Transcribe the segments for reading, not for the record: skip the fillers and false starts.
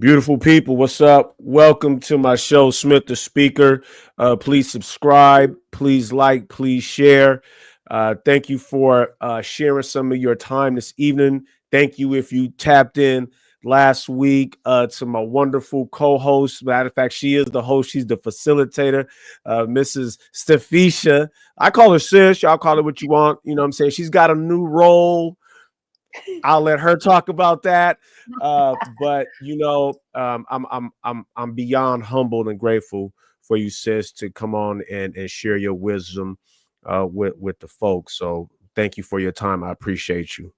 Beautiful people, what's up? Welcome to my show, Smith the Speaker. Please subscribe, please like, please share. Thank you for sharing some of your time this evening. Thank you if you tapped in last week to my wonderful co-host. Matter of fact, she is the host, she's the facilitator, Mrs. Stefisha. I call her sis, y'all call her what you want. You know what I'm saying? She's got a new role. I'll let her talk about that. But I'm beyond humbled and grateful for you, sis, to come on and share your wisdom with the folks. So thank you for your time. I appreciate you.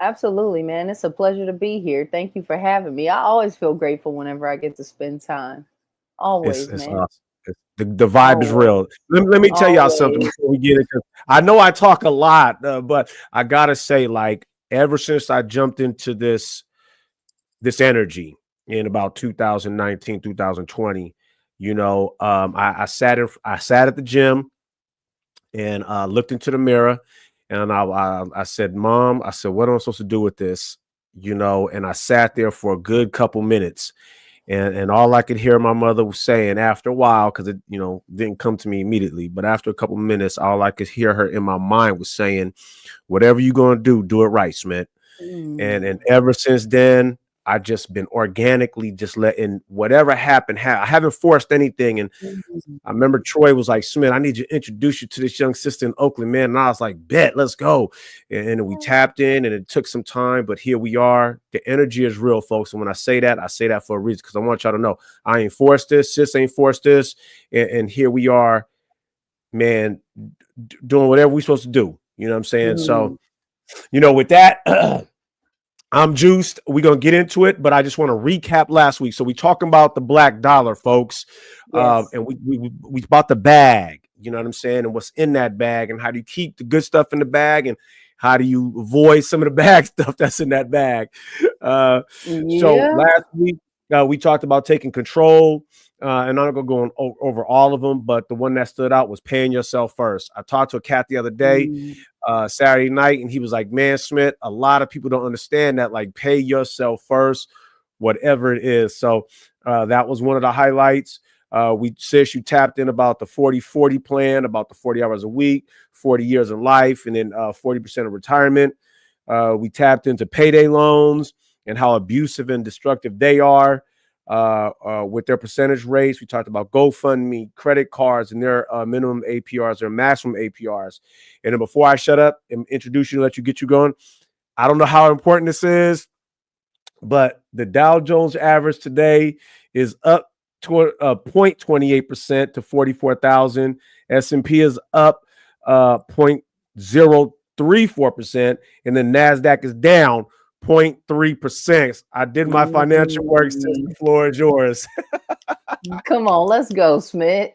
Absolutely, man. It's a pleasure to be here. Thank you for having me. I always feel grateful whenever I get to spend time. Always, It's man. awesome. The vibe is Always. real. Let me tell y'all something Always. before we get it. 'Cause I know I talk a lot, but I gotta say, like, ever since I jumped into this energy in about 2019, 2020. I sat at the gym and looked into the mirror, and I said, Mom, I said, what am I supposed to do with this? And I sat there for a good couple minutes, and all I could hear my mother was saying after a while, because it didn't come to me immediately, but after a couple minutes, all I could hear her in my mind was saying, whatever you're gonna do it right, Smith. And Mm. ever since then, I just been organically just letting whatever happen. I haven't forced anything. And I remember Troy was like, Smith, I need you to introduce you to this young sister in Oakland, man. And I was like, bet, let's go. And we tapped in, and it took some time, but here we are. The energy is real, folks. And when I say that for a reason, because I want y'all to know I ain't forced this, sis ain't forced this. And here we are, man, doing whatever we're supposed to do. You know what I'm saying? So, Mm. with that, I'm juiced. We're gonna get into it, but I just want to recap last week. So we talking about the black dollar, folks, Yes. and we bought the bag. You know what I'm saying, and what's in that bag, and how do you keep the good stuff in the bag, and how do you avoid some of the bad stuff that's in that bag. So Yeah. last week we talked about taking control, and I'm not gonna go over all of them, but the one that stood out was paying yourself first. I talked to a cat the other day, Mm. Saturday night, and he was like, man, Smith, a lot of people don't understand that, like, pay yourself first, whatever it is. So that was one of the highlights. We said you tapped in about the 40-40 plan, about the 40 hours a week, 40 years in life, and then 40% of retirement. We tapped into payday loans and how abusive and destructive they are with their percentage rates. We talked about GoFundMe, credit cards, and their minimum APRs, their maximum APRs. And then before I shut up and introduce you, let you get you going, I don't know how important this is, but the Dow Jones average today is up to 0.28% to 44,000. S&P is up 0.034%, and the NASDAQ is down 0.3%. I did my financial work, since the Mm. floor is yours. Come on, let's go, Smith.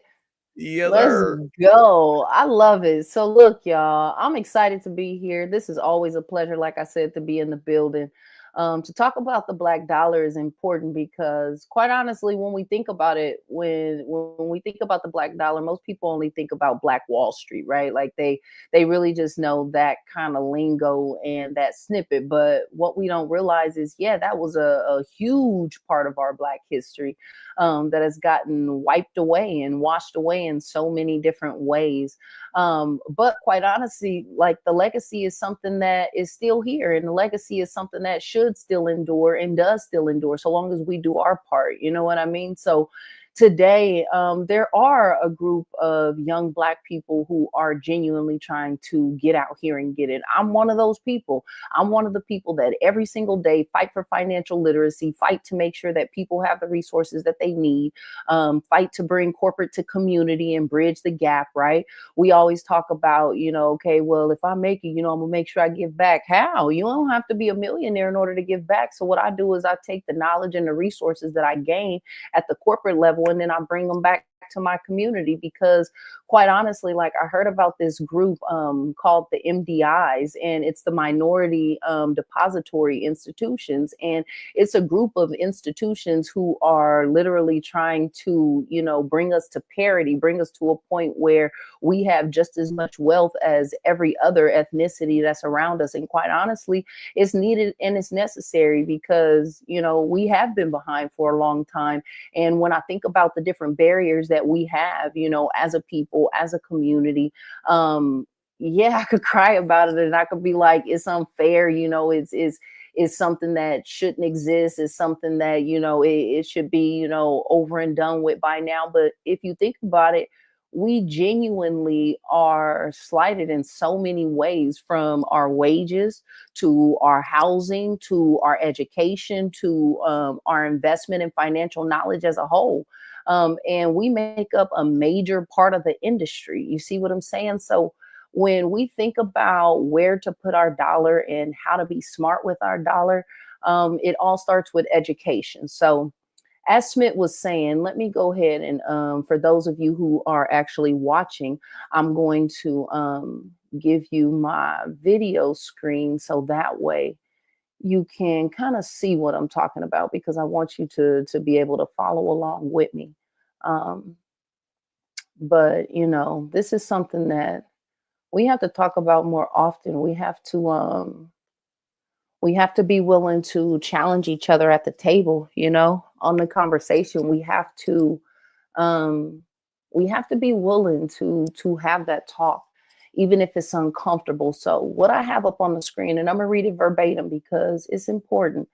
Yes, Let's sir. go. I love it. So, look, y'all, I'm excited to be here. This is always a pleasure, like I said, to be in the building. To talk about the black dollar is important because, quite honestly, when we think about it, when we think about the black dollar, most people only think about Black Wall Street, right? Like they really just know that kind of lingo and that snippet. But what we don't realize is, yeah, that was a huge part of our Black history that has gotten wiped away and washed away in so many different ways. But quite honestly, like the legacy is something that is still here, and the legacy is something that should still endure and does still endure so long as we do our part. You know what I mean? So today, there are a group of young Black people who are genuinely trying to get out here and get it. I'm one of those people. I'm one of the people that every single day fight for financial literacy, fight to make sure that people have the resources that they need, fight to bring corporate to community and bridge the gap, right? We always talk about, okay, well, if I make it, I'm gonna make sure I give back. How? You don't have to be a millionaire in order to give back. So what I do is I take the knowledge and the resources that I gain at the corporate level, and then I bring them back to my community because quite honestly, like I heard about this group called the MDIs, and it's the Minority Depository Institutions. And it's a group of institutions who are literally trying to, bring us to parity, bring us to a point where we have just as much wealth as every other ethnicity that's around us. And quite honestly, it's needed and it's necessary because, we have been behind for a long time. And when I think about the different barriers that we have, as a people, as a community, yeah, I could cry about it and I could be like, it's unfair, it's something that shouldn't exist. It's something that, it should be, over and done with by now. But if you think about it, we genuinely are slighted in so many ways, from our wages to our housing to our education to our investment in financial knowledge as a whole. And we make up a major part of the industry. You see what I'm saying? So when we think about where to put our dollar and how to be smart with our dollar, it all starts with education. So as Smith was saying, let me go ahead and for those of you who are actually watching, I'm going to give you my video screen so that way you can kind of see what I'm talking about, because I want you to be able to follow along with me. Um, but this is something that we have to talk about more often. We have to be willing to challenge each other at the table, on the conversation. Um we have to be willing to have that talk, even if it's uncomfortable. So what I have up on the screen, and I'm gonna read it verbatim because it's important.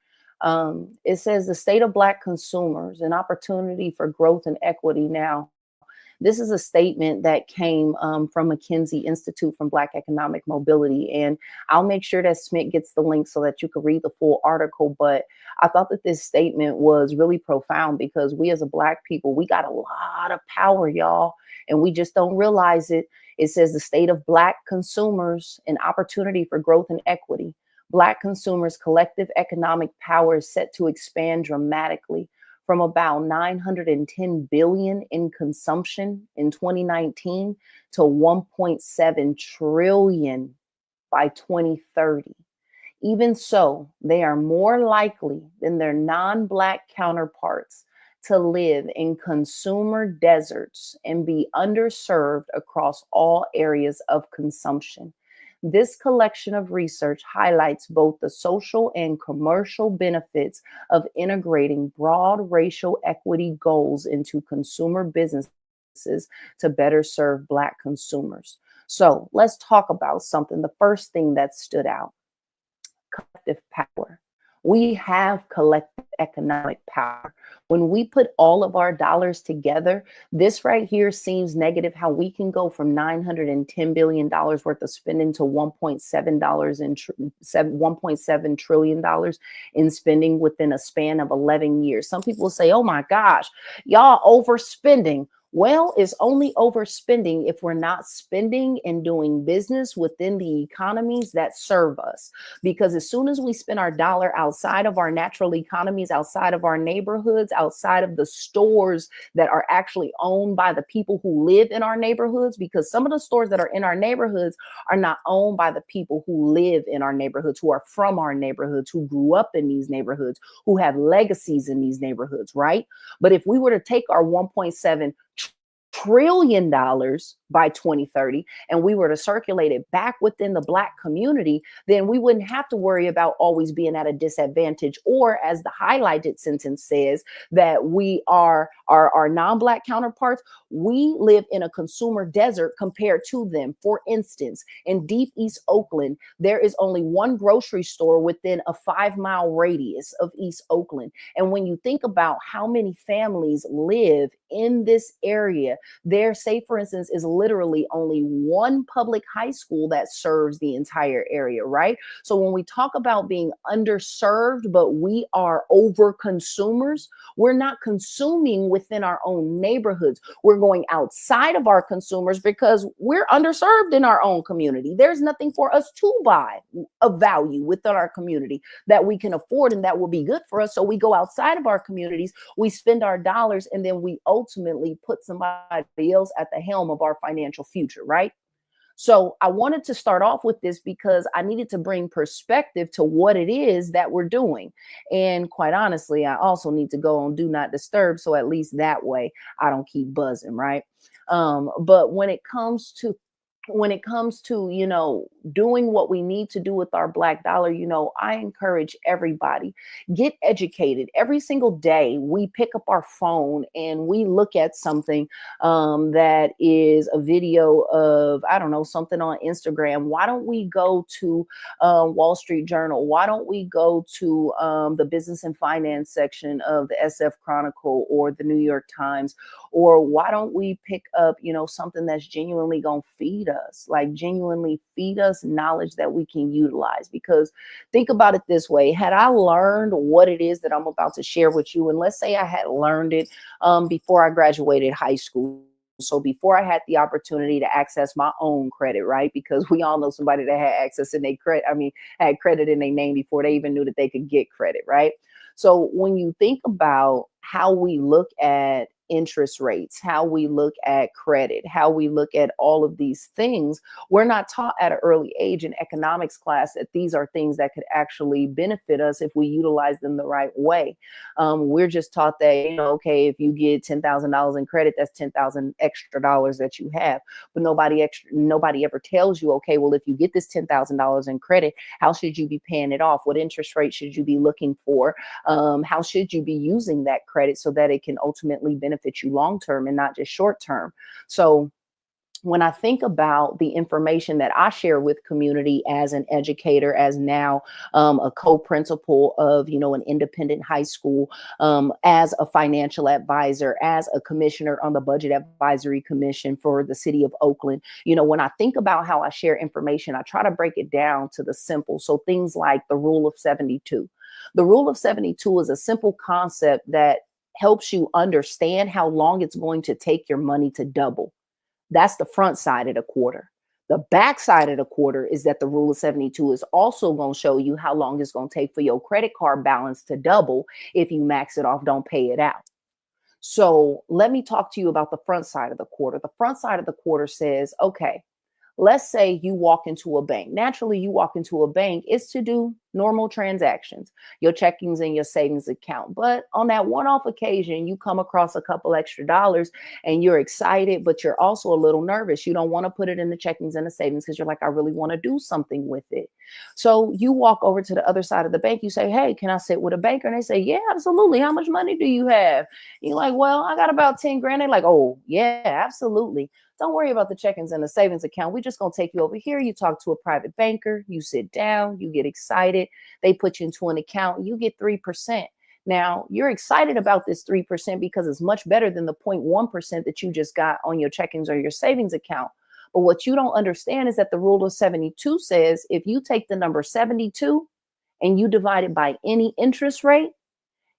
It says the state of Black consumers, an opportunity for growth and equity now. This is a statement that came from McKinsey Institute from Black Economic Mobility. And I'll make sure that Smith gets the link so that you can read the full article. But I thought that this statement was really profound because we as a Black people, we got a lot of power, y'all, and we just don't realize it. It says the state of Black consumers, an opportunity for growth and equity. Black consumers' collective economic power is set to expand dramatically from about 910 billion in consumption in 2019 to 1.7 trillion by 2030. Even so, they are more likely than their non-Black counterparts to live in consumer deserts and be underserved across all areas of consumption. This collection of research highlights both the social and commercial benefits of integrating broad racial equity goals into consumer businesses to better serve Black consumers. So let's talk about something. The first thing that stood out: collective power. We have collective economic power. When we put all of our dollars together, this right here seems negative, how we can go from $910 billion worth of spending to $1.7 trillion in spending within a span of 11 years. Some people say, oh my gosh, y'all overspending. Well, it's only overspending if we're not spending and doing business within the economies that serve us. Because as soon as we spend our dollar outside of our natural economies, outside of our neighborhoods, outside of the stores that are actually owned by the people who live in our neighborhoods, because some of the stores that are in our neighborhoods are not owned by the people who live in our neighborhoods, who are from our neighborhoods, who grew up in these neighborhoods, who have legacies in these neighborhoods, right? But if we were to take our $1.7 trillion by 2030 and we were to circulate it back within the Black community, then we wouldn't have to worry about always being at a disadvantage, or as the highlighted sentence says, that we are our non-Black counterparts, we live in a consumer desert compared to them. For instance, in deep East Oakland, there is only one grocery store within a 5-mile radius of East Oakland. And when you think about how many families live in this area, there, say for instance, is literally only one public high school that serves the entire area, right? So when we talk about being underserved, but we are over consumers, we're not consuming within our own neighborhoods. We're going outside of our consumers because we're underserved in our own community. There's nothing for us to buy of value within our community that we can afford and that will be good for us. So we go outside of our communities, we spend our dollars, and then we ultimately put somebody else at the helm of our financial future, right? So I wanted to start off with this because I needed to bring perspective to what it is that we're doing. And quite honestly, I also need to go on do not disturb. So at least that way I don't keep buzzing, right? But when it comes to doing what we need to do with our black dollar, I encourage everybody, get educated. Every single day we pick up our phone and we look at something that is a video of, I don't know, something on Instagram. Why don't we go to Wall Street Journal? Why don't we go to the business and finance section of the SF Chronicle or the New York Times? Or why don't we pick up something that's genuinely going to feed us, like genuinely feed us knowledge that we can utilize? Because think about it this way. Had I learned what it is that I'm about to share with you, and let's say I had learned it before I graduated high school, so before I had the opportunity to access my own credit, right? Because we all know somebody that had access in their credit, had credit in their name before they even knew that they could get credit, right? So when you think about how we look at interest rates, how we look at credit, how we look at all of these things, we're not taught at an early age in economics class that these are things that could actually benefit us if we utilize them the right way. We're just taught that, okay, if you get $10,000 in credit, that's 10,000 extra dollars that you have. But nobody ever tells you, okay, well, if you get this $10,000 in credit, how should you be paying it off? What interest rate should you be looking for? How should you be using that credit so that it can ultimately benefit you long term and not just short term? So when I think about the information that I share with community as an educator, as now a co-principal of, an independent high school, as a financial advisor, as a commissioner on the Budget Advisory Commission for the city of Oakland, when I think about how I share information, I try to break it down to the simple. So things like the rule of 72. The rule of 72 is a simple concept that helps you understand how long it's going to take your money to double. That's the front side of the quarter. The back side of the quarter is that the rule of 72 is also going to show you how long it's going to take for your credit card balance to double if you max it off, don't pay it out. So let me talk to you about the front side of the quarter. The front side of the quarter says, okay, let's say you walk into a bank. Naturally, you walk into a bank, it's to do normal transactions, your checkings and your savings account. But on that one-off occasion, you come across a couple extra dollars and you're excited, but you're also a little nervous. You don't want to put it in the checkings and the savings because you're like, I really want to do something with it. So you walk over to the other side of the bank. You say, hey, can I sit with a banker? And they say, yeah, absolutely. How much money do you have? And you're like, well, I got about 10 grand. They're like, oh, yeah, absolutely. Don't worry about the checkings and the savings account. We're just going to take you over here. You talk to a private banker. You sit down. You get excited. They put you into an account. You get 3%. Now, you're excited about this 3% because it's much better than the 0.1% that you just got on your checkings or your savings account. But what you don't understand is that the rule of 72 says if you take the number 72 and you divide it by any interest rate,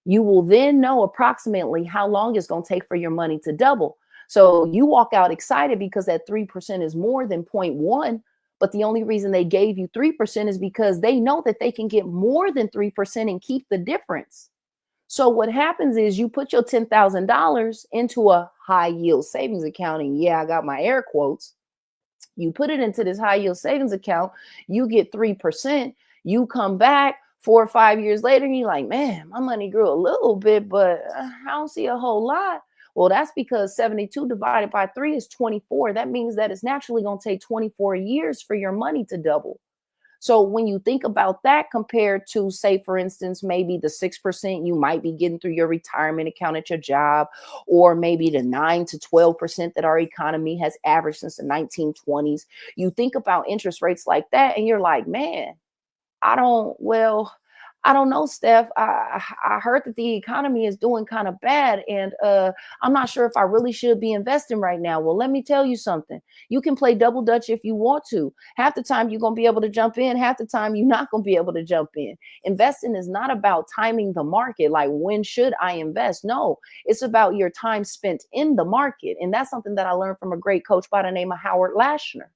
you will then know approximately how long it's going to take for your money to double. So you walk out excited because that 3% is more than 0.1. But the only reason they gave you 3% is because they know that they can get more than 3% and keep the difference. So what happens is you put your $10,000 into a high yield savings account. And yeah, I got my air quotes. You put it into this high yield savings account, you get 3%. You come back 4 or 5 years later and you're like, man, my money grew a little bit, but I don't see a whole lot. Well, that's because 72 divided by 3 is 24. That means that it's naturally going to take 24 years for your money to double. So when you think about that compared to, say, for instance, maybe the 6% you might be getting through your retirement account at your job, or maybe the 9 to 12% that our economy has averaged since the 1920s, you think about interest rates like that and you're like, man, I don't know, Steph. I heard that the economy is doing kind of bad, and I'm not sure if I really should be investing right now. Well, let me tell you something. You can play double dutch if you want to. Half the time you're gonna be able to jump in, half the time you're not gonna be able to jump in. Investing is not about timing the market, like when should I invest? No, it's about your time spent in the market, and that's something that I learned from a great coach by the name of Howard Lashner,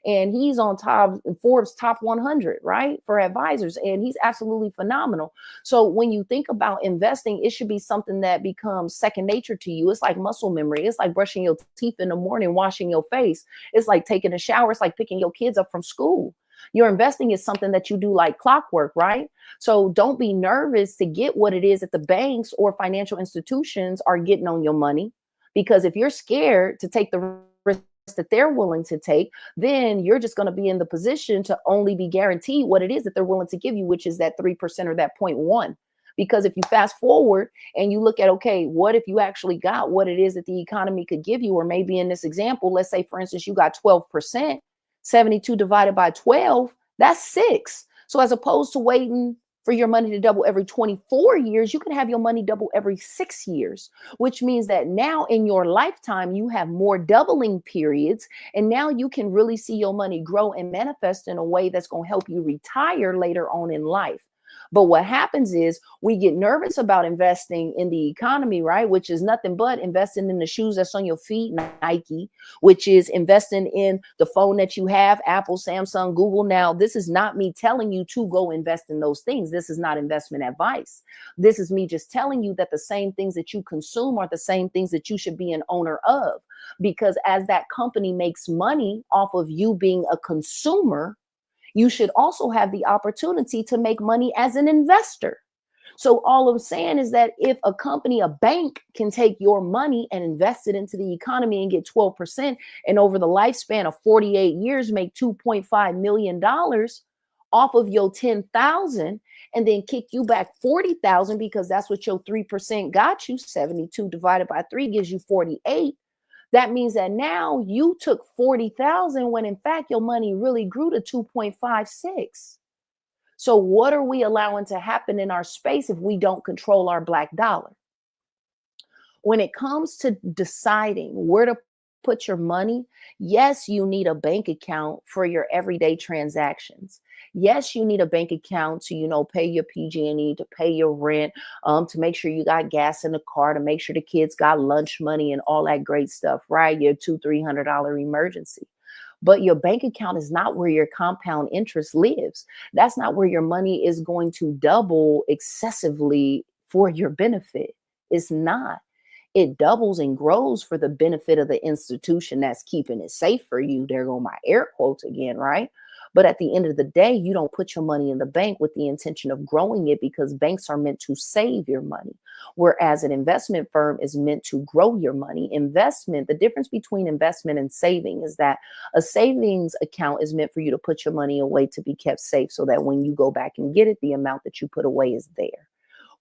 and he's on top Forbes top 100, right, for advisors, and he's absolutely phenomenal. So when you think about investing, it should be something that becomes second nature to you. It's like muscle memory. It's like brushing your teeth in the morning, washing your face. It's like taking a shower. It's like picking your kids up from school. Your investing is something that you do like clockwork, right? So don't be nervous to get what it is that the banks or financial institutions are getting on your money, because if you're scared to take the risk that they're willing to take, then you're just going to be in the position to only be guaranteed what it is that they're willing to give you, which is that 3% or that 0.1. Because if you fast forward and you look at, okay, what if you actually got what it is that the economy could give you? Or maybe in this example, let's say, for instance, you got 12%, 72 divided by 12, that's 6. So as opposed to waiting for your money to double every 24 years, you can have your money double every 6 years, which means that now in your lifetime, you have more doubling periods. And now you can really see your money grow and manifest in a way that's going to help you retire later on in life. But what happens is we get nervous about investing in the economy, right? Which is nothing but investing in the shoes that's on your feet, Nike, which is investing in the phone that you have, Apple, Samsung, Google. Now, this is not me telling you to go invest in those things. This is not investment advice. This is me just telling you that the same things that you consume are the same things that you should be an owner of. Because as that company makes money off of you being a consumer, you should also have the opportunity to make money as an investor. So all I'm saying is that if a company, a bank, can take your money and invest it into the economy and get 12%, and over the lifespan of 48 years make $2.5 million off of your 10,000, and then kick you back 40,000, because that's what your 3% got you. 72 divided by 3 gives you 48. That means that now you took 40,000 when in fact your money really grew to 2.56. So what are we allowing to happen in our space if we don't control our black dollar? When it comes to deciding where to put your money, yes, you need a bank account for your everyday transactions. Yes, you need a bank account to, pay your PG&E, to pay your rent, to make sure you got gas in the car, to make sure the kids got lunch money and all that great stuff, right? Your $200-300 emergency. But your bank account is not where your compound interest lives. That's not where your money is going to double excessively for your benefit. It's not. It doubles and grows for the benefit of the institution that's keeping it safe for you. There go my air quotes again, right? But at the end of the day, you don't put your money in the bank with the intention of growing it, because banks are meant to save your money, whereas an investment firm is meant to grow your money. Investment, the difference between investment and saving is that a savings account is meant for you to put your money away to be kept safe, so that when you go back and get it, the amount that you put away is there.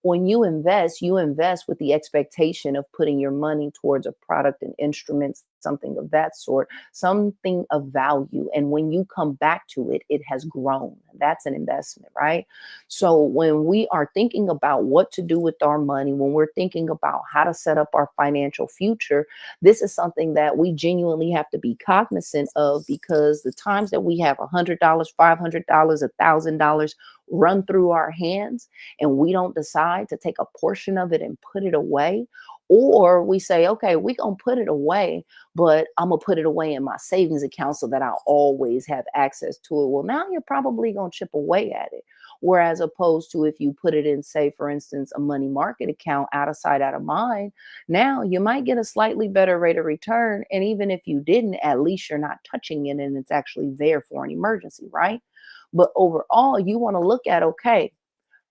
When you invest with the expectation of putting your money towards a product and instruments, something of that sort, something of value. And when you come back to it, it has grown. That's an investment, right? So when we are thinking about what to do with our money, when we're thinking about how to set up our financial future, this is something that we genuinely have to be cognizant of, because the times that we have $100, $500, $1,000 run through our hands, and we don't decide to take a portion of it and put it away, or we say, okay, we're going to put it away, but I'm going to put it away in my savings account so that I'll always have access to it. Well, now you're probably going to chip away at it. Whereas opposed to if you put it in, say, for instance, a money market account, out of sight, out of mind, now you might get a slightly better rate of return. And even if you didn't, at least you're not touching it and it's actually there for an emergency, right? But overall, you want to look at, okay,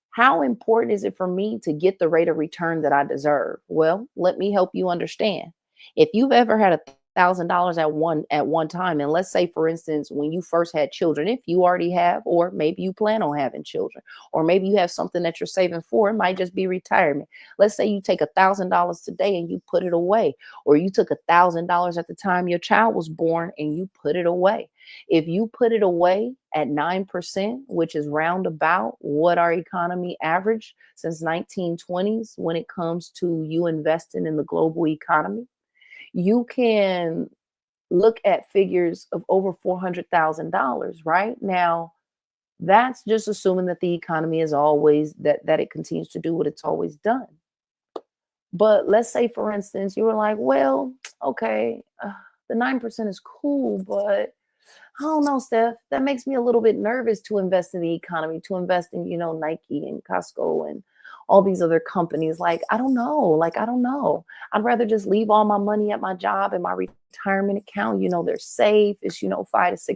how important is it for me to get the rate of return that I deserve? Well, let me help you understand. If you've ever had $1,000 at one time. And let's say, for instance, when you first had children, if you already have, or maybe you plan on having children, or maybe you have something that you're saving for, it might just be retirement. Let's say you take $1,000 today and you put it away, or you took $1,000 at the time your child was born and you put it away. If you put it away at 9%, which is roundabout what our economy averaged since 1920s when it comes to you investing in the global economy, you can look at figures of over $400,000, right? Now, that's just assuming that the economy is always that it continues to do what it's always done. But let's say, for instance, you were like, well, okay, the 9% is cool, but I don't know, Steph. That makes me a little bit nervous to invest in the economy, to invest in, Nike and Costco and all these other companies. Like, I don't know. I don't know. I'd rather just leave all my money at my job and my retirement account. They're safe. It's, 5 to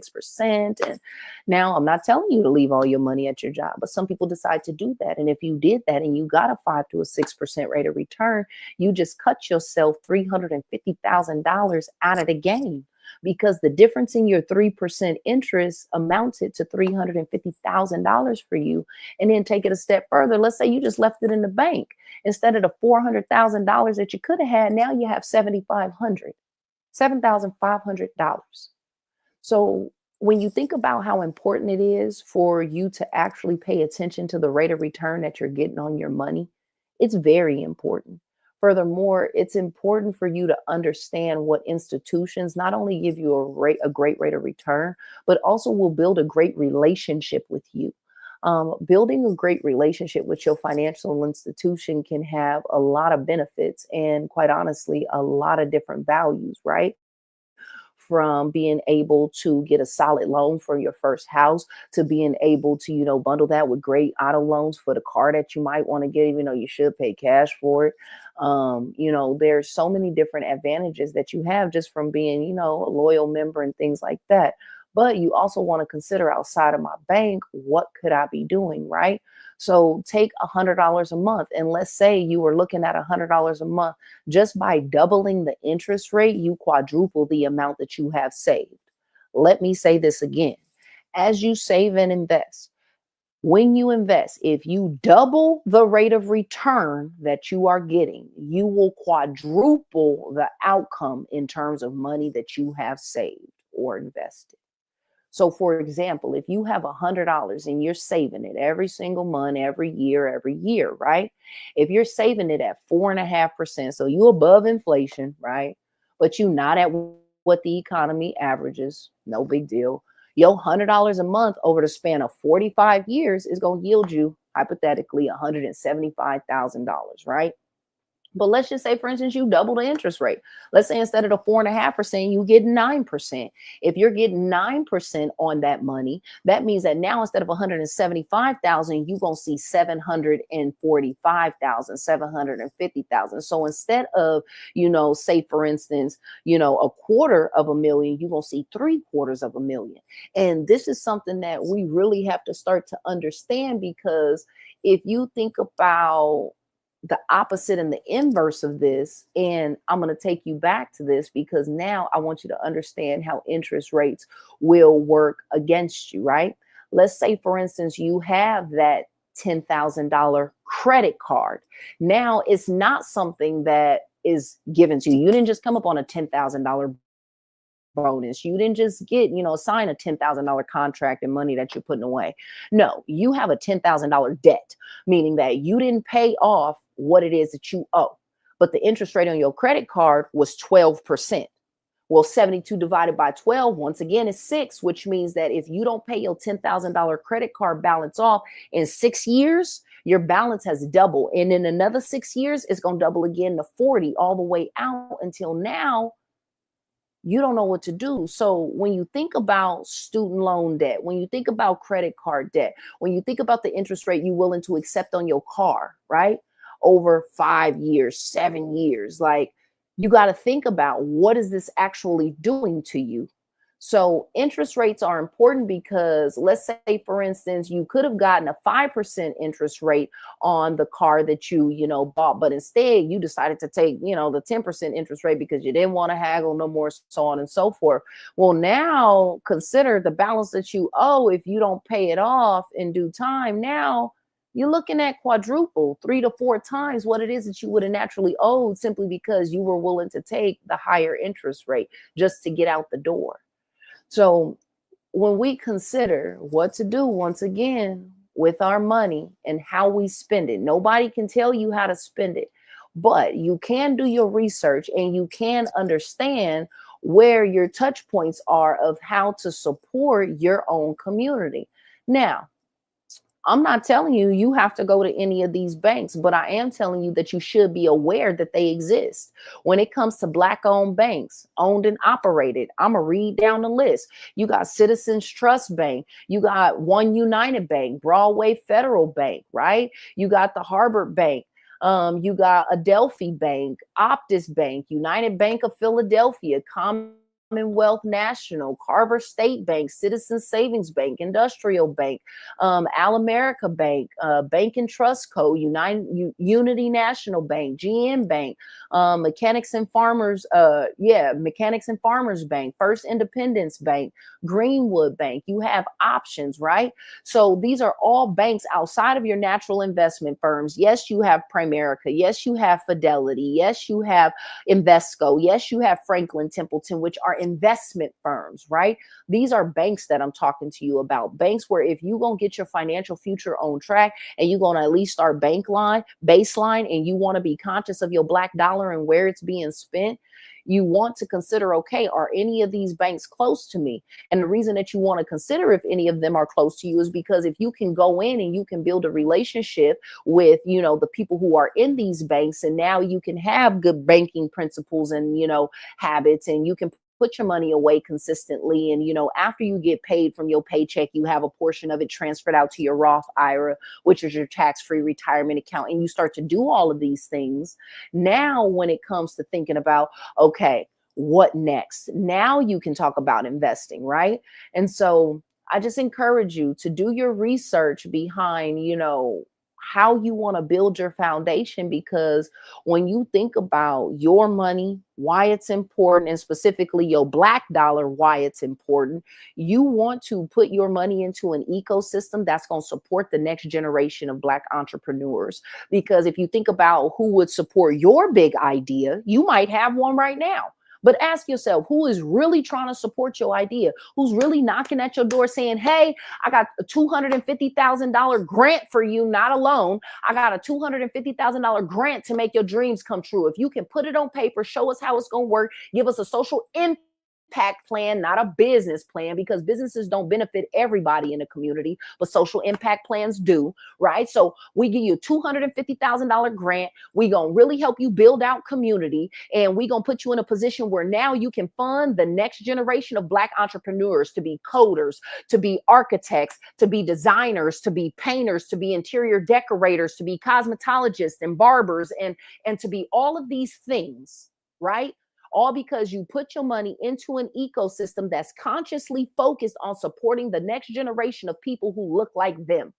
6%. And now I'm not telling you to leave all your money at your job, but some people decide to do that. And if you did that and you got a 5 to 6% rate of return, you just cut yourself $350,000 out of the game, because the difference in your 3% interest amounted to $350,000 for you. And then take it a step further. Let's say you just left it in the bank. Instead of the $400,000 that you could have had, now you have $7,500. So when you think about how important it is for you to actually pay attention to the rate of return that you're getting on your money, it's very important. Furthermore, it's important for you to understand what institutions not only give you a great rate of return, but also will build a great relationship with you. Building a great relationship with your financial institution can have a lot of benefits and, quite honestly, a lot of different values, right? From being able to get a solid loan for your first house, to being able to, bundle that with great auto loans for the car that you might want to get, even though you should pay cash for it. There's so many different advantages that you have just from being, a loyal member and things like that. But you also want to consider, outside of my bank, what could I be doing, right? So take $100 a month. And let's say you were looking at $100 a month. Just by doubling the interest rate, you quadruple the amount that you have saved. Let me say this again. As you save and invest, when you invest, if you double the rate of return that you are getting, you will quadruple the outcome in terms of money that you have saved or invested. So, for example, if you have $100 and you're saving it every single month, every year, right? If you're saving it at 4.5%, so you're above inflation, right? But you're not at what the economy averages, no big deal. Your $100 a month over the span of 45 years is going to yield you, hypothetically, $175,000, right? But let's just say, for instance, you double the interest rate. Let's say instead of the 4.5%, you get 9%. If you're getting 9% on that money, that means that now instead of 175,000, you're going to see 745,000, 750,000. So instead of, say, for instance, $250,000, you're going to see $750,000. And this is something that we really have to start to understand, because if you think about the opposite and the inverse of this, and I'm going to take you back to this because now I want you to understand how interest rates will work against you, right? Let's say, for instance, you have that $10,000 credit card. Now, it's not something that is given to you. You didn't just come up on a $10,000 bonus. You didn't just get, sign a $10,000 contract and money that you're putting away. No, you have a $10,000 debt, meaning that you didn't pay off what it is that you owe, but the interest rate on your credit card was 12%. Well, 72 divided by 12, once again, is 6, which means that if you don't pay your $10,000 credit card balance off in 6 years, your balance has doubled. And in another 6 years, it's going to double again to 40, all the way out until now you don't know what to do. So when you think about student loan debt, when you think about credit card debt, when you think about the interest rate you're willing to accept on your car, right? Over 5 years, 7 years, like, you got to think about, what is this actually doing to you? So interest rates are important because let's say, for instance, you could have gotten a 5% interest rate on the car that you bought, but instead you decided to take, the 10% interest rate because you didn't want to haggle no more, so on and so forth. Well, now consider the balance that you owe if you don't pay it off in due time. Now you're looking at quadruple, 3 to 4 times what it is that you would have naturally owed simply because you were willing to take the higher interest rate just to get out the door. So when we consider what to do, once again, with our money and how we spend it, nobody can tell you how to spend it, but you can do your research and you can understand where your touch points are of how to support your own community. Now, I'm not telling you you have to go to any of these banks, but I am telling you that you should be aware that they exist. When it comes to Black-owned banks, owned and operated, I'm going to read down the list. You got Citizens Trust Bank. You got One United Bank, Broadway Federal Bank, right? You got the Harbor Bank. You got Adelphi Bank, Optus Bank, United Bank of Philadelphia, Commonwealth National, Carver State Bank, Citizens Savings Bank, Industrial Bank, All-America Bank, Bank and Trust Co., Unity National Bank, GM Bank, Mechanics and Farmers Bank, First Independence Bank, Greenwood Bank. You have options, right? So these are all banks outside of your natural investment firms. Yes, you have Primerica. Yes, you have Fidelity. Yes, you have Invesco. Yes, you have Franklin Templeton, which are investment firms, right? These are banks that I'm talking to you about. Banks where if you're going to get your financial future on track and you're going to at least start baseline, and you want to be conscious of your Black dollar and where it's being spent, you want to consider, okay, are any of these banks close to me? And the reason that you want to consider if any of them are close to you is because if you can go in and you can build a relationship with, the people who are in these banks, and now you can have good banking principles and, habits, and you can put your money away consistently. And, after you get paid from your paycheck, you have a portion of it transferred out to your Roth IRA, which is your tax-free retirement account. And you start to do all of these things. Now, when it comes to thinking about, okay, what next? Now you can talk about investing, right? And so I just encourage you to do your research behind, how you want to build your foundation, because when you think about your money, why it's important, and specifically your Black dollar, why it's important, you want to put your money into an ecosystem that's going to support the next generation of Black entrepreneurs. Because if you think about who would support your big idea, you might have one right now. But ask yourself, who is really trying to support your idea? Who's really knocking at your door saying, hey, I got a $250,000 grant for you, not a loan. I got a $250,000 grant to make your dreams come true. If you can put it on paper, show us how it's going to work, give us a social impact plan, not a business plan, because businesses don't benefit everybody in the community, but social impact plans do, right? So we give you a $250,000 grant. We gonna really help you build out community, and we gonna put you in a position where now you can fund the next generation of Black entrepreneurs to be coders, to be architects, to be designers, to be painters, to be interior decorators, to be cosmetologists and barbers, and to be all of these things, right? All because you put your money into an ecosystem that's consciously focused on supporting the next generation of people who look like them.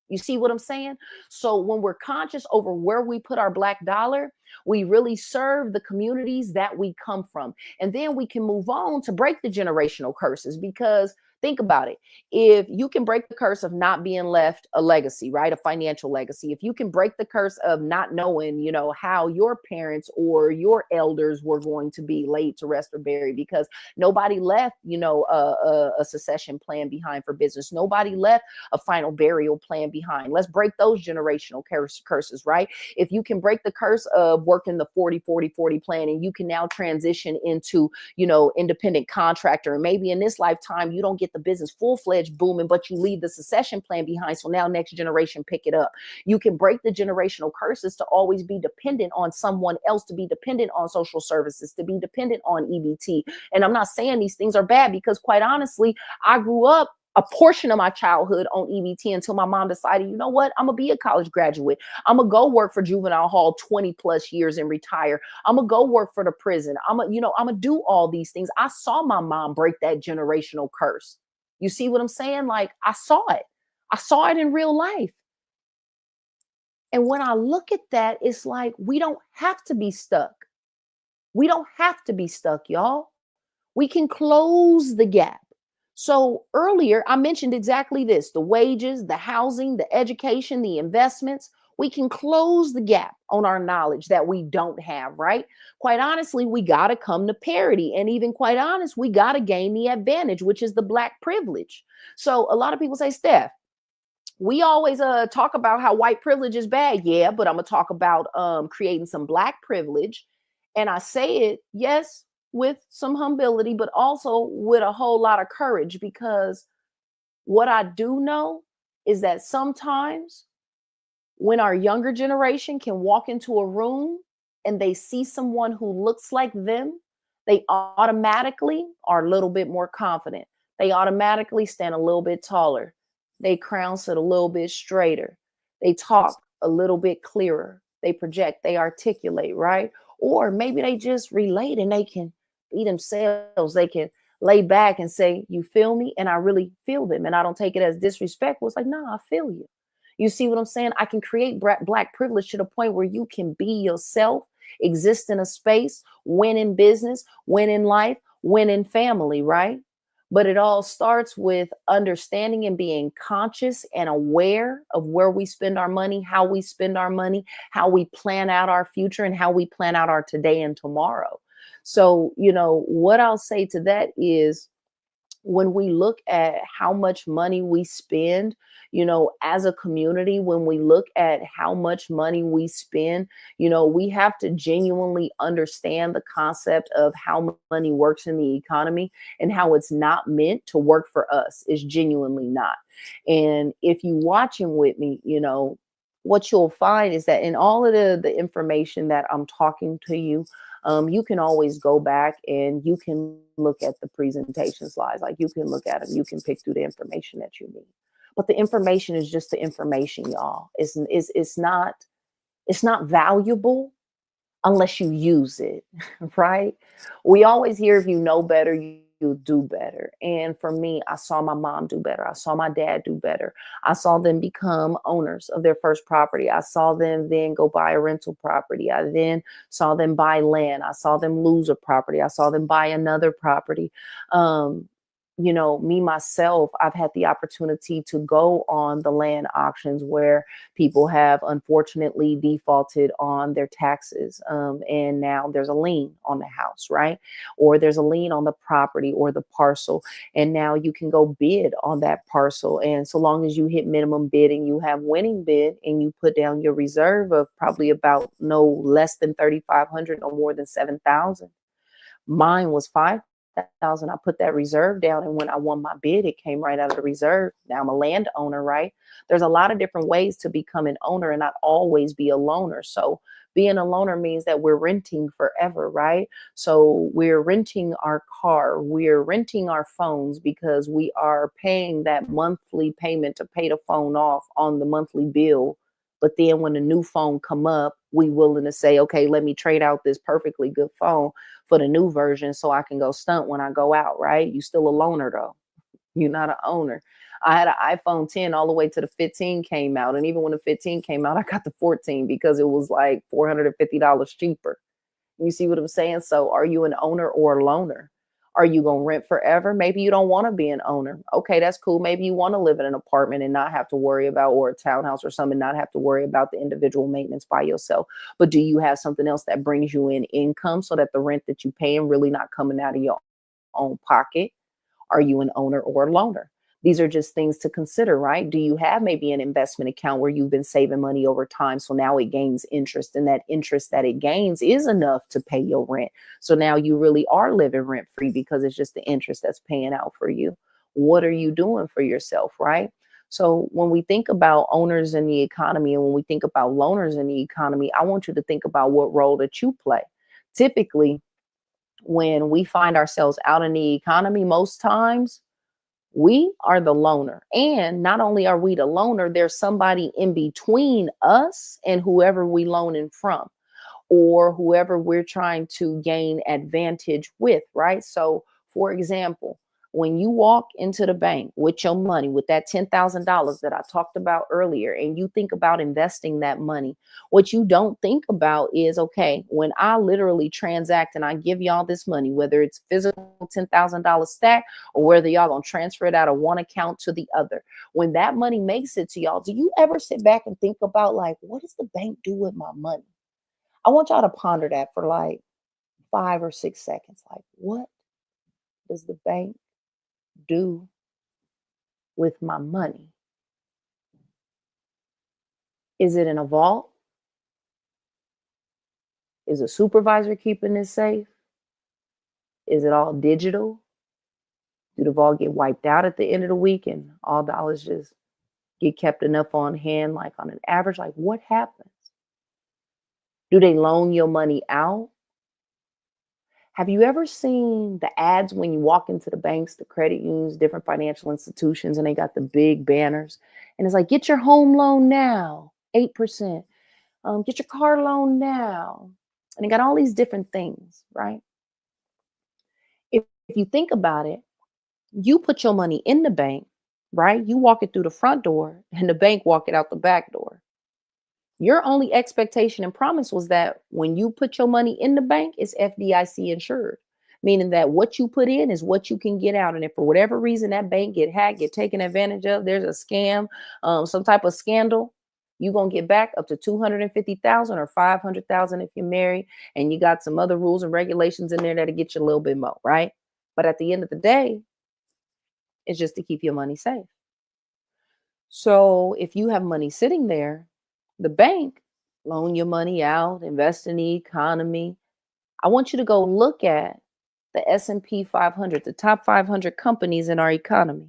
You see what I'm saying? So when we're conscious over where we put our Black dollar, we really serve the communities that we come from. And then we can move on to break the generational curses, because think about it. If you can break the curse of not being left a legacy, right? A financial legacy. If you can break the curse of not knowing, how your parents or your elders were going to be laid to rest or buried, because nobody left, a succession plan behind for business. Nobody left a final burial plan behind. Let's break those generational curses, right? If you can break the curse of working the 40-40-40 plan, and you can now transition into, independent contractor, and maybe in this lifetime, you don't get the business full-fledged booming, but you leave the succession plan behind. So now next generation pick it up. You can break the generational curses to always be dependent on someone else, to be dependent on social services, to be dependent on EBT. And I'm not saying these things are bad, because quite honestly, I grew up a portion of my childhood on EBT until my mom decided, you know what, I'm gonna be a college graduate. I'm gonna go work for juvenile hall 20 plus years and retire. I'm gonna go work for the prison. I'm gonna do all these things. I saw my mom break that generational curse. You see what I'm saying? Like, I saw it. I saw it in real life. And when I look at that, it's like, we don't have to be stuck. We don't have to be stuck, y'all. We can close the gap. So earlier, I mentioned exactly this: the wages, the housing, the education, the investments. We can close the gap on our knowledge that we don't have, right? Quite honestly, we got to come to parity. And even quite honest, we got to gain the advantage, which is the Black privilege. So a lot of people say, Steph, we always talk about how white privilege is bad. Yeah, but I'm going to talk about creating some Black privilege. And I say it, yes, with some humility, but also with a whole lot of courage, because what I do know is that sometimes when our younger generation can walk into a room and they see someone who looks like them, they automatically are a little bit more confident. They automatically stand a little bit taller. They crown sit a little bit straighter. They talk a little bit clearer. They project, they articulate, right? Or maybe they just relate and they can be themselves. They can lay back and say, you feel me? And I really feel them. And I don't take it as disrespectful. It's like, no, I feel you. You see what I'm saying? I can create Black privilege to the point where you can be yourself, exist in a space, win in business, win in life, win in family, right? But it all starts with understanding and being conscious and aware of where we spend our money, how we spend our money, how we plan out our future, and how we plan out our today and tomorrow. So, what I'll say to that is, when we look at how much money we spend, as a community, when we look at how much money we spend, we have to genuinely understand the concept of how money works in the economy and how it's not meant to work for us. It's genuinely not. And if you watching with me, what you'll find is that in all of the information that I'm talking to you, you can always go back and you can look at the presentation slides. Like, you can look at them, you can pick through the information that you need. But the information is just the information, y'all. It's not valuable unless you use it, right? We always hear, if you know better, you'll do better. And for me, I saw my mom do better. I saw my dad do better. I saw them become owners of their first property. I saw them then go buy a rental property. I then saw them buy land. I saw them lose a property. I saw them buy another property. Me, myself, I've had the opportunity to go on the land auctions where people have unfortunately defaulted on their taxes. And now there's a lien on the house, right? Or there's a lien on the property or the parcel. And now you can go bid on that parcel. And so long as you hit minimum bid and you have winning bid and you put down your reserve of probably about no less than 3,500, no more than 7,000. Mine was 5,000. I put that reserve down, and when I won my bid, it came right out of the reserve. Now I'm a landowner, right? There's a lot of different ways to become an owner and not always be a loaner. So being a loaner means that we're renting forever, right? So we're renting our car, we're renting our phones, because we are paying that monthly payment to pay the phone off on the monthly bill. But then when the new phone come up, we willing to say, okay, let me trade out this perfectly good phone for the new version so I can go stunt when I go out, right? You still a loaner though. You're not an owner. I had an iPhone 10 all the way to the 15 came out. And even when the 15 came out, I got the 14 because it was like $450 cheaper. You see what I'm saying? So are you an owner or a loaner? Are you going to rent forever? Maybe you don't want to be an owner. Okay, that's cool. Maybe you want to live in an apartment and not have to worry about, or a townhouse or something, not have to worry about the individual maintenance by yourself. But do you have something else that brings you in income so that the rent that you paying really not coming out of your own pocket? Are you an owner or a loaner? These are just things to consider, right? Do you have maybe an investment account where you've been saving money over time? So now it gains interest, and that interest that it gains is enough to pay your rent. So now you really are living rent free because it's just the interest that's paying out for you. What are you doing for yourself, right? So when we think about owners in the economy and when we think about loaners in the economy, I want you to think about what role that you play. Typically, when we find ourselves out in the economy, most times We are the loaner. And not only are we the loaner, there's somebody in between us and whoever we loaning from, or whoever we're trying to gain advantage with, right? So, for example, when you walk into the bank with your money, with that $10,000 that I talked about earlier, and you think about investing that money, what you don't think about is, okay, when I literally transact and I give y'all this money, whether it's physical $10,000 stack or whether y'all gonna transfer it out of one account to the other, when that money makes it to y'all, do you ever sit back and think about, like, what does the bank do with my money? I want y'all to ponder that for like 5 or 6 seconds. Like, what does the bank do with my money? Is it in a vault? Is a supervisor keeping it safe? Is it all digital? Do the vault get wiped out at the end of the week and all dollars just get kept enough on hand, like on an average? Like, what happens? Do they loan your money out? Have you ever seen the ads when you walk into the banks, the credit unions, different financial institutions, and they got the big banners? And it's like, get your home loan now, 8%. Get your car loan now. And they got all these different things, right? If you think about it, you put your money in the bank, right? You walk it through the front door and the bank walk it out the back door. Your only expectation and promise was that when you put your money in the bank, it's FDIC insured, meaning that what you put in is what you can get out. And if for whatever reason that bank get hacked, get taken advantage of, there's a scam, some type of scandal, you're going to get back up to 250,000 or 500,000 if you're married, and you got some other rules and regulations in there that'll get you a little bit more, right? But at the end of the day, it's just to keep your money safe. So if you have money sitting there, the bank loan your money out, invest in the economy. I want you to go look at the S&P 500, the top 500 companies in our economy.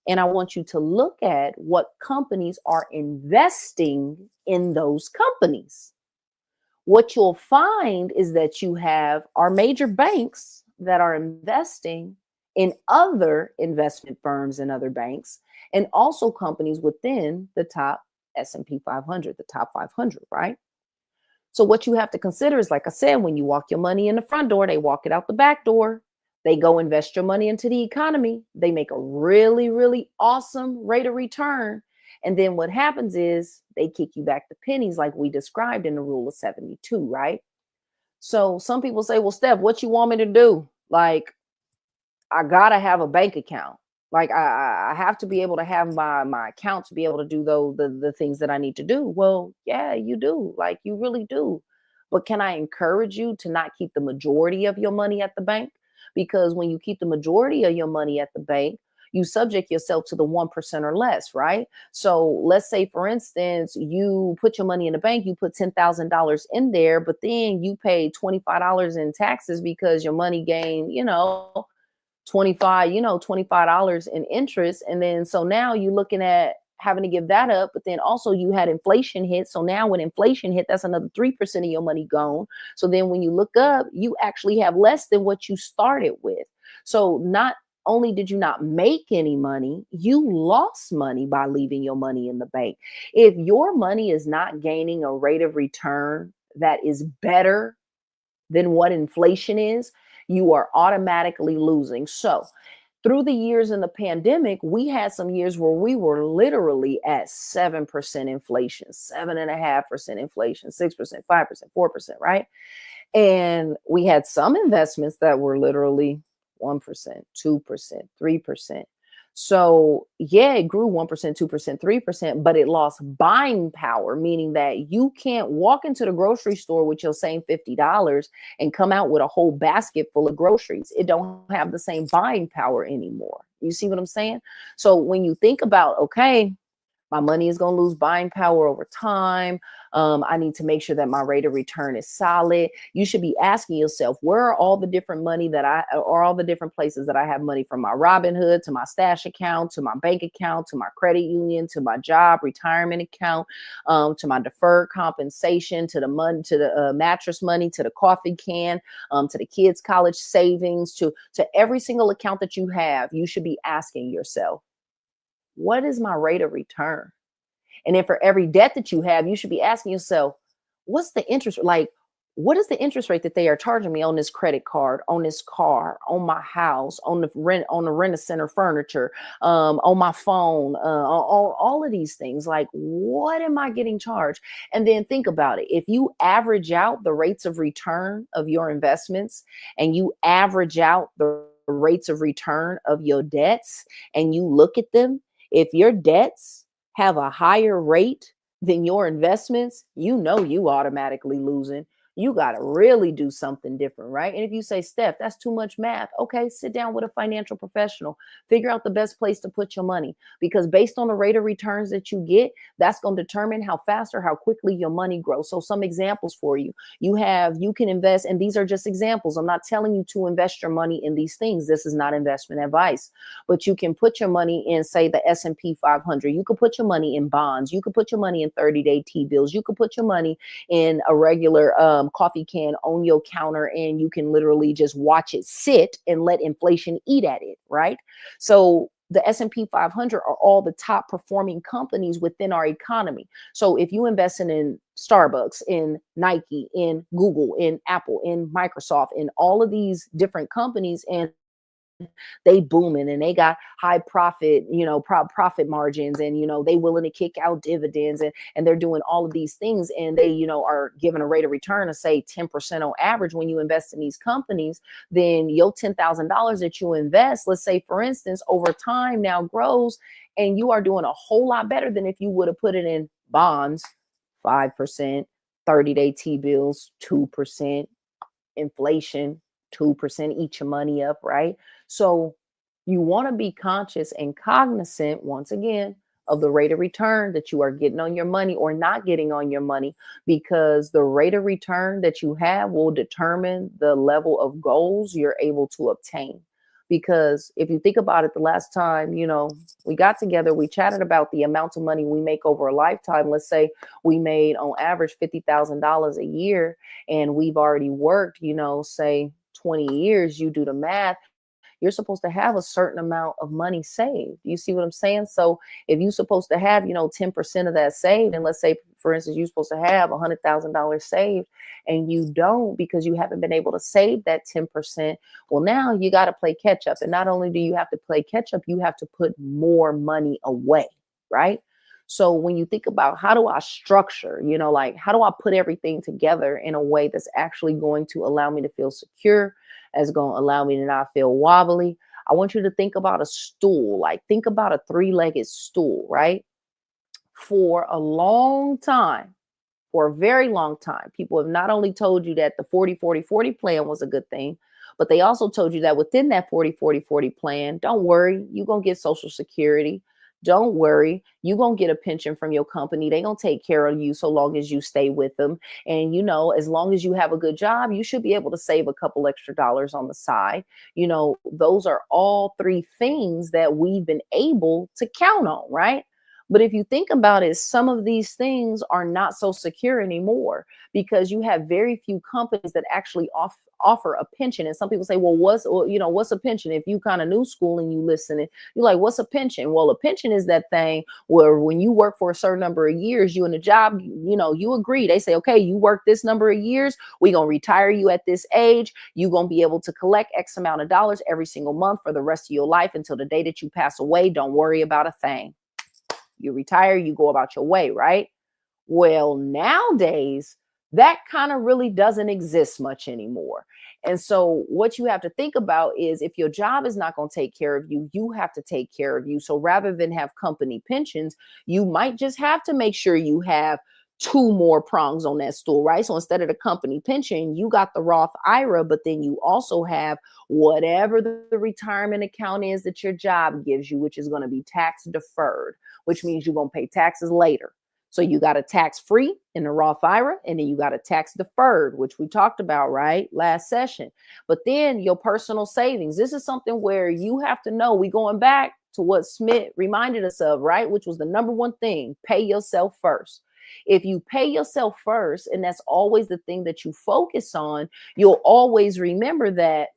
And I want you to look at what companies are investing in those companies. What you'll find is that you have our major banks that are investing in other investment firms and other banks, and also companies within the top S&P 500, the top 500, right? So what you have to consider is, like I said, when you walk your money in the front door, they walk it out the back door. They go invest your money into the economy. They make a really, really awesome rate of return. And then what happens is they kick you back the pennies, like we described in the rule of 72, right? So some people say, well, Steph, what you want me to do? Like, I gotta have a bank account. Like I have to be able to have my account to be able to do the things that I need to do. Well, yeah, you do. Like, you really do. But can I encourage you to not keep the majority of your money at the bank? Because when you keep the majority of your money at the bank, you subject yourself to the 1% or less, right? So let's say, for instance, you put your money in the bank, you put $10,000 in there, but then you pay $25 in taxes because your money gained, 25 $25 in interest. And then so now you're looking at having to give that up, but then also you had inflation hit. So now when inflation hit, that's another 3% of your money gone. So then when you look up, you actually have less than what you started with. So not only did you not make any money, you lost money by leaving your money in the bank. If your money is not gaining a rate of return that is better than what inflation is, you are automatically losing. So through the years in the pandemic, we had some years where we were literally at 7% inflation, 7.5% inflation, 6%, 5%, 4%, right? And we had some investments that were literally 1%, 2%, 3%. So yeah, it grew 1%, 2%, 3%, but it lost buying power, meaning that you can't walk into the grocery store with your same $50 and come out with a whole basket full of groceries. It don't have the same buying power anymore. You see what I'm saying? So when you think about, okay, My money is going to lose buying power over time. I need to make sure that my rate of return is solid. You should be asking yourself, where are all the different money or all the different places that I have money, from my Robinhood to my stash account, to my bank account, to my credit union, to my job retirement account, to my deferred compensation, to the money, to the mattress money, to the coffee can, to the kids' college savings, to every single account that you have. You should be asking yourself, what is my rate of return? And then for every debt that you have, you should be asking yourself, what's the interest? Like, what is the interest rate that they are charging me on this credit card, on this car, on my house, on the Rent-A-Center furniture, on my phone, on all of these things? Like, what am I getting charged? And then think about it. If you average out the rates of return of your investments, and you average out the rates of return of your debts, and you look at them, if your debts have a higher rate than your investments, you know you automatically losing. You got to really do something different, right? And if you say, Steph, that's too much math, okay, sit down with a financial professional, figure out the best place to put your money, because based on the rate of returns that you get, that's going to determine how fast or how quickly your money grows. So some examples for you. You can invest, and these are just examples. I'm not telling you to invest your money in these things. This is not investment advice, but you can put your money in, say, the S&P 500. You could put your money in bonds. You could put your money in 30-day T-bills. You could put your money in a regular coffee can on your counter, and you can literally just watch it sit and let inflation eat at it, right? So the S&P 500 are all the top performing companies within our economy. So if you invest in Starbucks, in Nike, in Google, in Apple, in Microsoft, in all of these different companies, and they booming and they got high profit, profit margins, and, they willing to kick out dividends, and they're doing all of these things, and they, are given a rate of return of say 10% on average. When you invest in these companies, then your $10,000 that you invest, let's say for instance, over time now grows, and you are doing a whole lot better than if you would have put it in bonds, 5%, 30-day T-bills, 2%, inflation, 2%, eat your money up, right? So you want to be conscious and cognizant, once again, of the rate of return that you are getting on your money or not getting on your money, because the rate of return that you have will determine the level of goals you're able to obtain. Because if you think about it, the last time, we got together, we chatted about the amount of money we make over a lifetime. Let's say we made on average $50,000 a year, and we've already worked, say 20 years, you do the math, you're supposed to have a certain amount of money saved. You see what I'm saying? So if you're supposed to have, 10% of that saved, and let's say, for instance, you're supposed to have $100,000 saved, and you don't because you haven't been able to save that 10%. Well, now you got to play catch up. And not only do you have to play catch up, you have to put more money away, right? So when you think about how do I structure, like how do I put everything together in a way that's actually going to allow me to feel secure, that's going to allow me to not feel wobbly, I want you to think about a stool. Like think about a three-legged stool, right? For a long time, for a very long time, people have not only told you that the 40-40-40 plan was a good thing, but they also told you that within that 40-40-40 plan, don't worry, you're going to get Social Security. Don't worry, you're going to get a pension from your company. They're going to take care of you so long as you stay with them. And, as long as you have a good job, you should be able to save a couple extra dollars on the side. Those are all three things that we've been able to count on, right? But if you think about it, some of these things are not so secure anymore because you have very few companies that actually offer a pension. And some people say, well, what's a pension? If you kind of new school and you listen, and you're like, what's a pension? Well, a pension is that thing where when you work for a certain number of years, you in a job, you agree. They say, okay, you work this number of years, we're going to retire you at this age. You're going to be able to collect X amount of dollars every single month for the rest of your life until the day that you pass away. Don't worry about a thing. You retire, you go about your way, right? Well, nowadays, that kind of really doesn't exist much anymore. And so what you have to think about is if your job is not going to take care of you, you have to take care of you. So rather than have company pensions, you might just have to make sure you have two more prongs on that stool, right? So instead of the company pension, you got the Roth IRA, but then you also have whatever the retirement account is that your job gives you, which is going to be tax deferred, which means you're going to pay taxes later. So you got a tax free in the Roth IRA, and then you got a tax deferred, which we talked about, right, last session. But then your personal savings, this is something where you have to know, we going back to what Smith reminded us of, right, which was the number one thing: pay yourself first. If you pay yourself first, and that's always the thing that you focus on, you'll always remember that.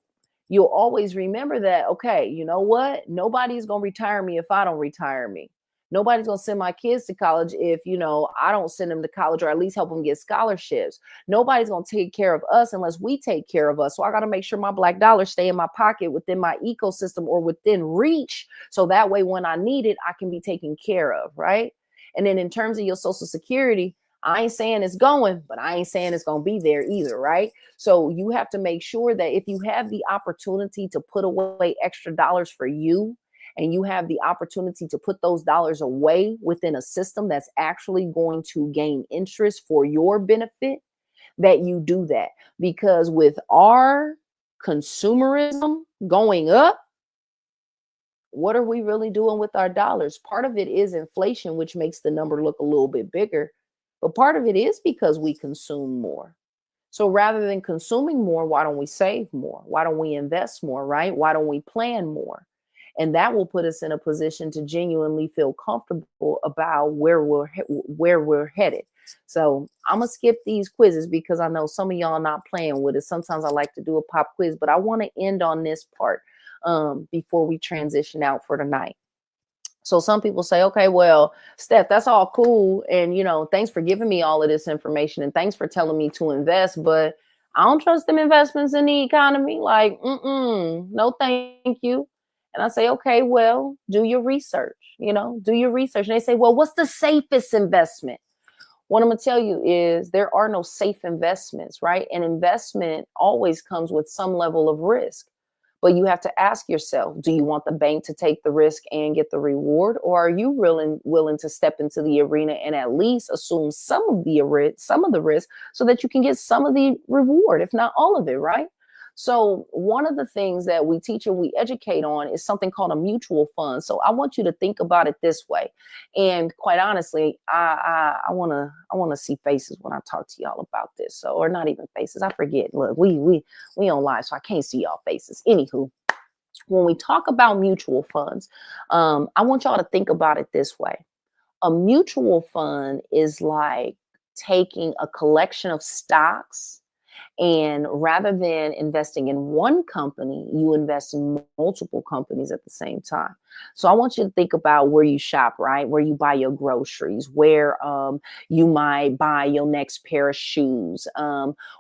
Okay, you know what? Nobody's going to retire me if I don't retire me. Nobody's going to send my kids to college if, I don't send them to college, or at least help them get scholarships. Nobody's going to take care of us unless we take care of us. So I got to make sure my black dollars stay in my pocket, within my ecosystem, or within reach. So that way, when I need it, I can be taken care of, right? And then in terms of your Social Security, I ain't saying it's going, but I ain't saying it's going to be there either, right? So you have to make sure that if you have the opportunity to put away extra dollars for you, and you have the opportunity to put those dollars away within a system that's actually going to gain interest for your benefit, that you do that. Because with our consumerism going up, what are we really doing with our dollars? Part of it is inflation, which makes the number look a little bit bigger, but part of it is because we consume more. So rather than consuming more, why don't we save more? Why don't we invest more, right? Why don't we plan more? And that will put us in a position to genuinely feel comfortable about where we're headed. So I'm going to skip these quizzes because I know some of y'all not playing with it. Sometimes I like to do a pop quiz, but I want to end on this part before we transition out for tonight. So some people say, okay, well, Steph, that's all cool. And, thanks for giving me all of this information, and thanks for telling me to invest, but I don't trust them investments in the economy. Like, no, thank you. And I say, okay, well, do your research, do your research. And they say, well, what's the safest investment? What I'm going to tell you is there are no safe investments, right? An investment always comes with some level of risk. But you have to ask yourself, do you want the bank to take the risk and get the reward? Or are you willing to step into the arena and at least assume some of the risk so that you can get some of the reward, if not all of it, right? So one of the things that we teach and we educate on is something called a mutual fund. So I want you to think about it this way. And quite honestly, I want to see faces when I talk to y'all about this. So, or not even faces. I forget. Look, we on live, so I can't see y'all faces. Anywho, when we talk about mutual funds, I want y'all to think about it this way. A mutual fund is like taking a collection of stocks, and rather than investing in one company, you invest in multiple companies at the same time. So I want you to think about where you shop, right? Where you buy your groceries, where you might buy your next pair of shoes,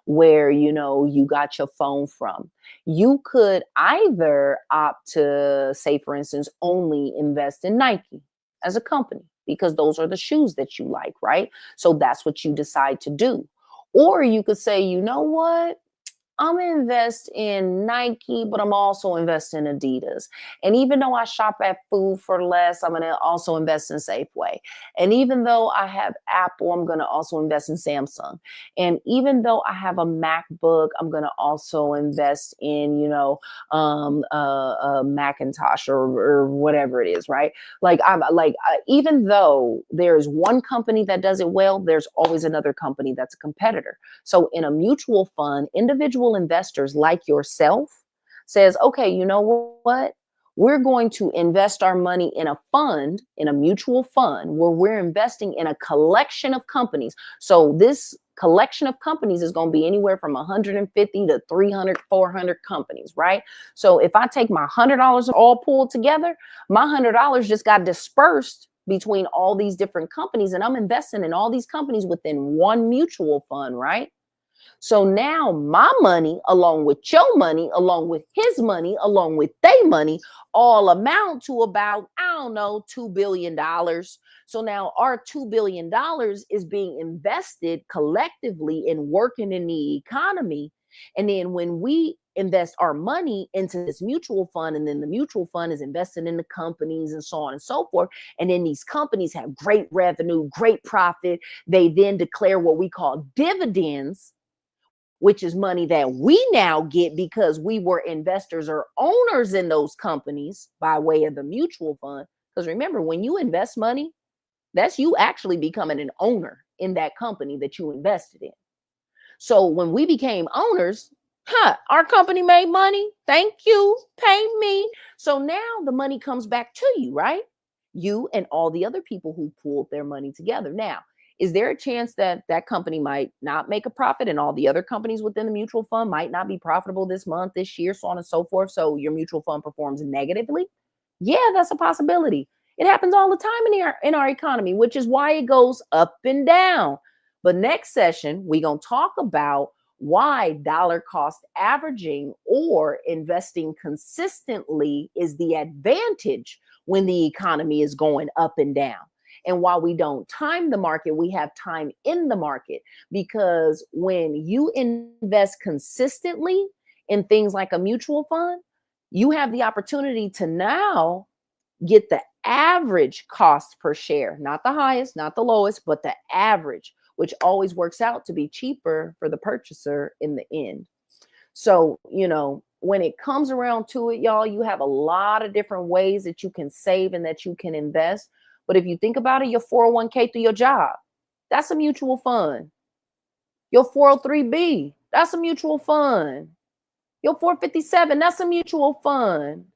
where, you got your phone from. You could either opt to, say, for instance, only invest in Nike as a company because those are the shoes that you like, right? So that's what you decide to do. Or you could say, you know what? I'm going to invest in Nike, but I'm also investing in Adidas. And even though I shop at Food for Less, I'm going to also invest in Safeway. And even though I have Apple, I'm going to also invest in Samsung. And even though I have a MacBook, I'm going to also invest in, Macintosh or whatever it is, right? Even though there's one company that does it well, there's always another company that's a competitor. So in a mutual fund, individual investors like yourself says, okay, you know what? We're going to invest our money in a fund, in a mutual fund, where we're investing in a collection of companies. So this collection of companies is going to be anywhere from 150 to 300, 400 companies, right? So if I take my $100 all pulled together, my $100 just got dispersed between all these different companies, and I'm investing in all these companies within one mutual fund, right? So now my money, along with your money, along with his money, along with their money, all amount to about, $2 billion. So now our $2 billion is being invested collectively in working in the economy. And then when we invest our money into this mutual fund, and then the mutual fund is invested in the companies and so on and so forth. And then these companies have great revenue, great profit. They then declare what we call dividends, which is money that we now get because we were investors or owners in those companies by way of the mutual fund, Because remember, when you invest money, that's you actually becoming an owner in that company that you invested in. So when we became owners, our company made money. Thank you. Pay me. So now the money comes back to you, right? You and all the other people who pooled their money together. Now, is there a chance that that company might not make a profit and all the other companies within the mutual fund might not be profitable this month, this year, so on and so forth? So your mutual fund performs negatively? Yeah, that's a possibility. It happens all the time in our economy, which is why it goes up and down. But next session, we're going to talk about why dollar cost averaging or investing consistently is the advantage when the economy is going up and down. And while we don't time the market, we have time in the market, because when you invest consistently in things like a mutual fund, you have the opportunity to now get the average cost per share, not the highest, not the lowest, but the average, which always works out to be cheaper for the purchaser in the end. So, when it comes around to it, y'all, you have a lot of different ways that you can save and that you can invest. But if you think about it, your 401k through your job, that's a mutual fund. Your 403b, that's a mutual fund. Your 457, that's a mutual fund.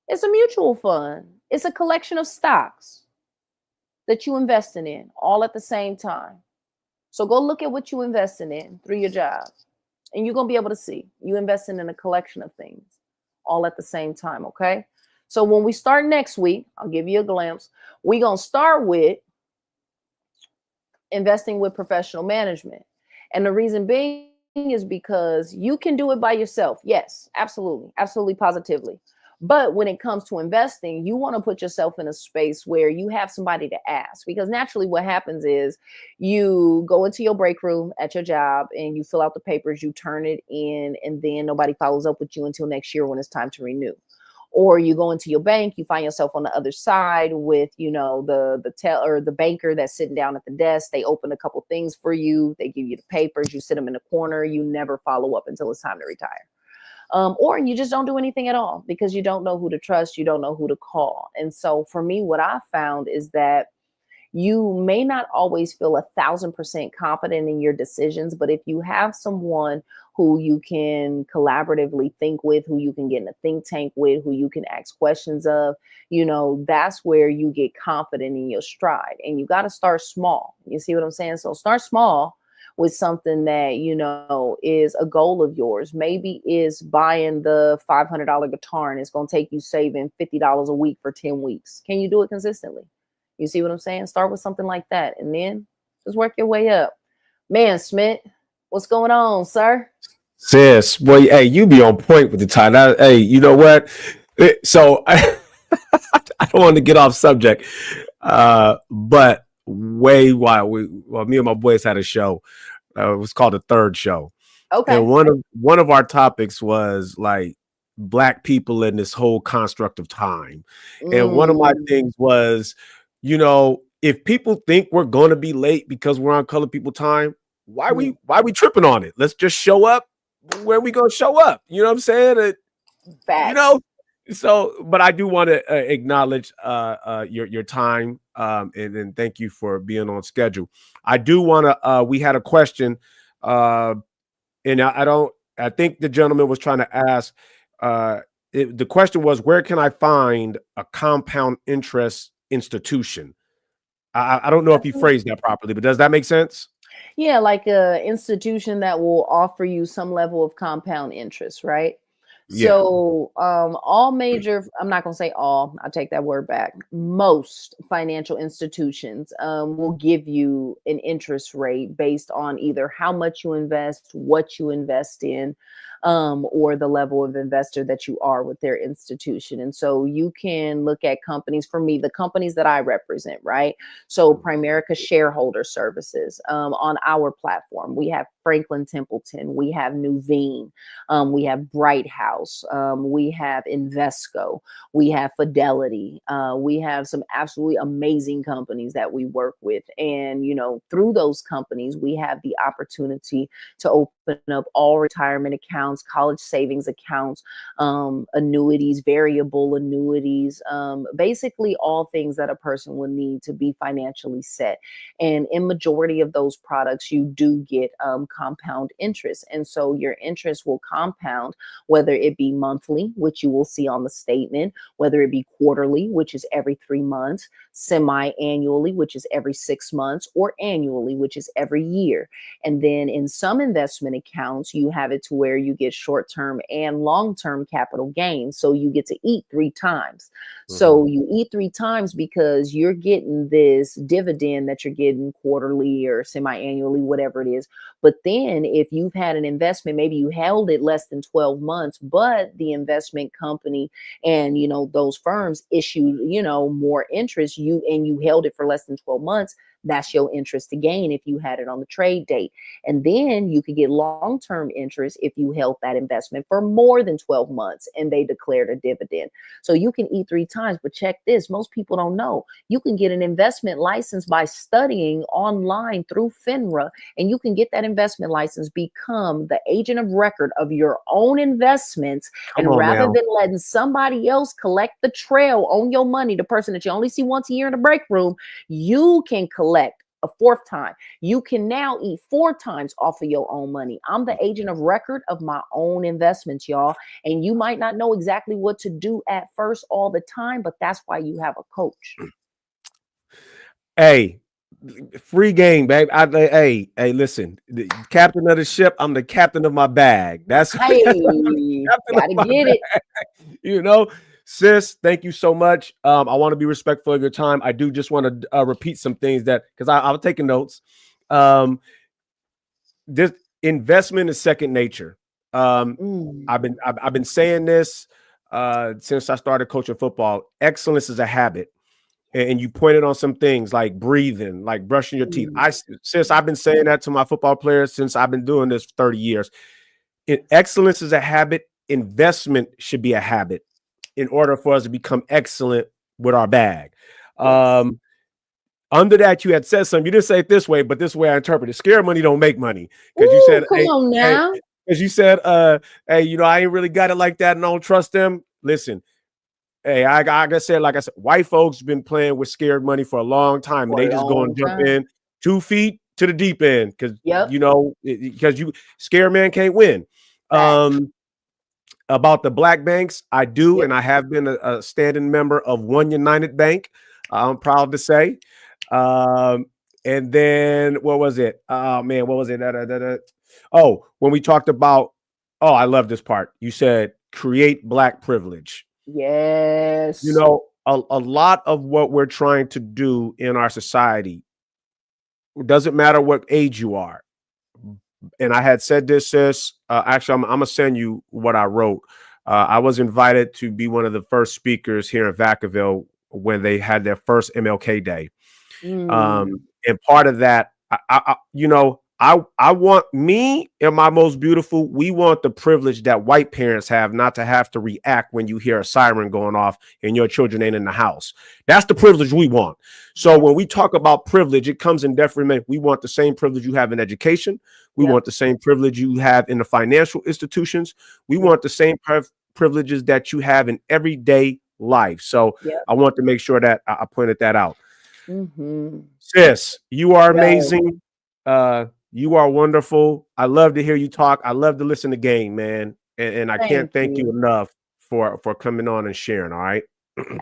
It's a mutual fund. It's a collection of stocks that you investing in all at the same time. So go look at what you investing in through your job, and you're going to be able to see you investing in a collection of things all at the same time. Okay. So when we start next week, I'll give you a glimpse. We're going to start with investing with professional management. And the reason being is because you can do it by yourself. Yes, absolutely. Absolutely. Positively. But when it comes to investing, you want to put yourself in a space where you have somebody to ask, because naturally what happens is you go into your break room at your job and you fill out the papers, you turn it in, and then nobody follows up with you until next year when it's time to renew. Or you go into your bank, you find yourself on the other side with, the banker that's sitting down at the desk. They open a couple things for you. They give you the papers. You sit them in the corner. You never follow up until it's time to retire. Or you just don't do anything at all because you don't know who to trust. You don't know who to call. And so for me, what I found is that you may not always feel 1,000% confident in your decisions, but if you have someone who you can collaboratively think with, who you can get in a think tank with, who you can ask questions of, that's where you get confident in your stride. And you got to start small. You see what I'm saying? So start small with something that, is a goal of yours. Maybe is buying the $500 guitar and it's going to take you saving $50 a week for 10 weeks. Can you do it consistently? You see what I'm saying? Start with something like that and then just work your way up. Man, Smith, what's going on, sir? Sis, boy, hey, you be on point with the title. Hey, you know what? So I don't want to get off subject, but way while me and my boys had a show. It was called The Third Show. Okay. And one of our topics was like Black people in this whole construct of time. And one of my things was, if people think we're going to be late because we're on Colored People Time, why we tripping on it? Let's just show up where we going to show up. You know what I'm saying? So, but I do want to acknowledge your time and thank you for being on schedule. I do want to. We had a question, and I think the gentleman was trying to ask. The question was, where can I find a compound interest institution? I don't know if you phrased that properly, but does that make sense? Yeah, like a institution that will offer you some level of compound interest, right? Yeah. So all major, I'm not going to say all, I'll take that word back. Most financial institutions will give you an interest rate based on either how much you invest, what you invest in, or the level of investor that you are with their institution. And so you can look at companies, for me, the companies that I represent, right? So Primerica Shareholder Services on our platform, we have Franklin Templeton, we have Nuveen, we have Bright House, we have Invesco, we have Fidelity, we have some absolutely amazing companies that we work with. And, through those companies, we have the opportunity to open up all retirement accounts, college savings accounts, annuities, variable annuities, basically all things that a person will need to be financially set. And in majority of those products, you do get compound interest. And so your interest will compound, whether it be monthly, which you will see on the statement, whether it be quarterly, which is every 3 months, semi-annually, which is every 6 months, or annually, which is every year. And then in some investment accounts, you have it to where you get short-term and long-term capital gains. So you get to eat 3 times. So you eat 3 times because you're getting this dividend that you're getting quarterly or semi-annually, whatever it is. But then if you've had an investment, maybe you held it less than 12 months, but the investment company and, those firms issued, more interest, you held it for less than 12 months, that's your interest to gain if you had it on the trade date. And then you could get long-term interest if you held that investment for more than 12 months and they declared a dividend. So you can eat 3 times, but check this. Most people don't know. You can get an investment license by studying online through FINRA, and you can get that investment license, become the agent of record of your own investments. Come And on rather now. than letting somebody else collect the trail on your money, the person that you only see once a year in the break room, you can collect a 4th time. You can now eat 4 times off of your own money. I'm the agent of record of my own investments, y'all. And you might not know exactly what to do at first all the time, but that's why you have a coach. Hey, free game, babe. Hey, listen, the captain of the ship. I'm the captain of my bag. That's Hey, captain of gotta my get it. bag. Sis, thank you so much. I want to be respectful of your time. I do just want to repeat some things that because I was taking notes. This investment is second nature. I've been saying this since I started coaching football. Excellence is a habit. And you pointed on some things like breathing, like brushing your teeth. I've been saying that to my football players since I've been doing this 30 years. Excellence is a habit. Investment should be a habit in order for us to become excellent with our bag. Yes. Under that, you had said something. You didn't say it this way, but this way I interpret it. Scared money don't make money. Because you said, come on now. as you said, hey, I ain't really got it like that and I don't trust them. Listen, hey, like I said, white folks been playing with scared money for a long time, and they just go and jump in 2 feet to the deep end because because scared man can't win. About the black banks, I do, and I have been a standing member of One United Bank. I'm proud to say. And then what was it? Oh man, what was it? Oh, when we talked about, I love this part. You said create black privilege. Yes. A lot of what we're trying to do in our society, it doesn't matter what age you are. And I had said this, sis. Actually, I'm gonna send you what I wrote. I was invited to be one of the first speakers here in Vacaville when they had their first MLK Day. And part of that, I want me and my most beautiful. We want the privilege that white parents have, not to have to react when you hear a siren going off and your children ain't in the house. That's the privilege we want. So when we talk about privilege, it comes in different. We want the same privilege you have in education. We want the same privilege you have in the financial institutions. We want the same privileges that you have in everyday life. So I want to make sure that I pointed that out. Sis, you are amazing. You are wonderful. I love to hear you talk. I love to listen to game, man. And I can't thank you enough for coming on and sharing. All right.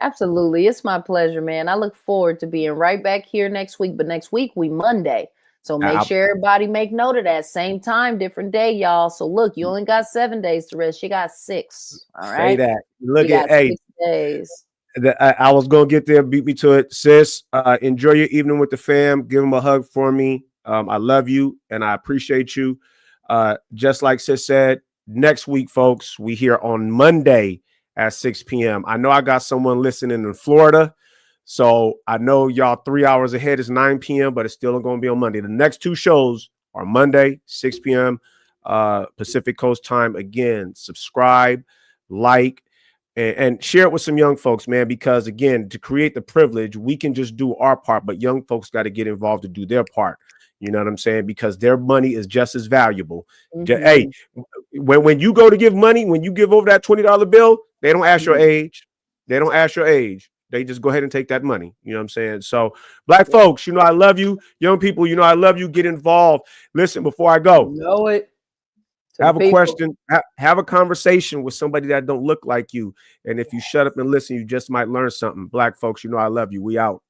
Absolutely. It's my pleasure, man. I look forward to being right back here next week. But next week we Monday. So make sure everybody make note of that. Same time, different day, y'all. So look, you only got 7 days to rest. You got 6. All right. Say that. Look you at got 6 days. I was gonna get there, beat me to it. Sis, enjoy your evening with the fam. Give them a hug for me. I love you and I appreciate you. Just like Sis said, next week, folks, we here on Monday at 6 p.m. I know I got someone listening in Florida. So I know y'all 3 hours ahead is 9 p.m., but it's still going to be on Monday. The next 2 shows are Monday, 6 p.m. Pacific Coast time. Again, subscribe, like, and share it with some young folks, man, because again, to create the privilege, we can just do our part, but young folks got to get involved to do their part. You know what I'm saying? Because their money is just as valuable. Mhm. Hey, when you go to give money, when you give over that $20 bill, they don't ask your Mhm. age. They don't ask your age. They just go ahead and take that money. You know what I'm saying? So, black Yep. folks, you know, I love you. Young people, you know, I love you. Get involved. Listen, before I go, You know it. To the have a people. question, have a conversation with somebody that don't look like you. And if you shut up and listen, you just might learn something. Black folks, you know, I love you. We out.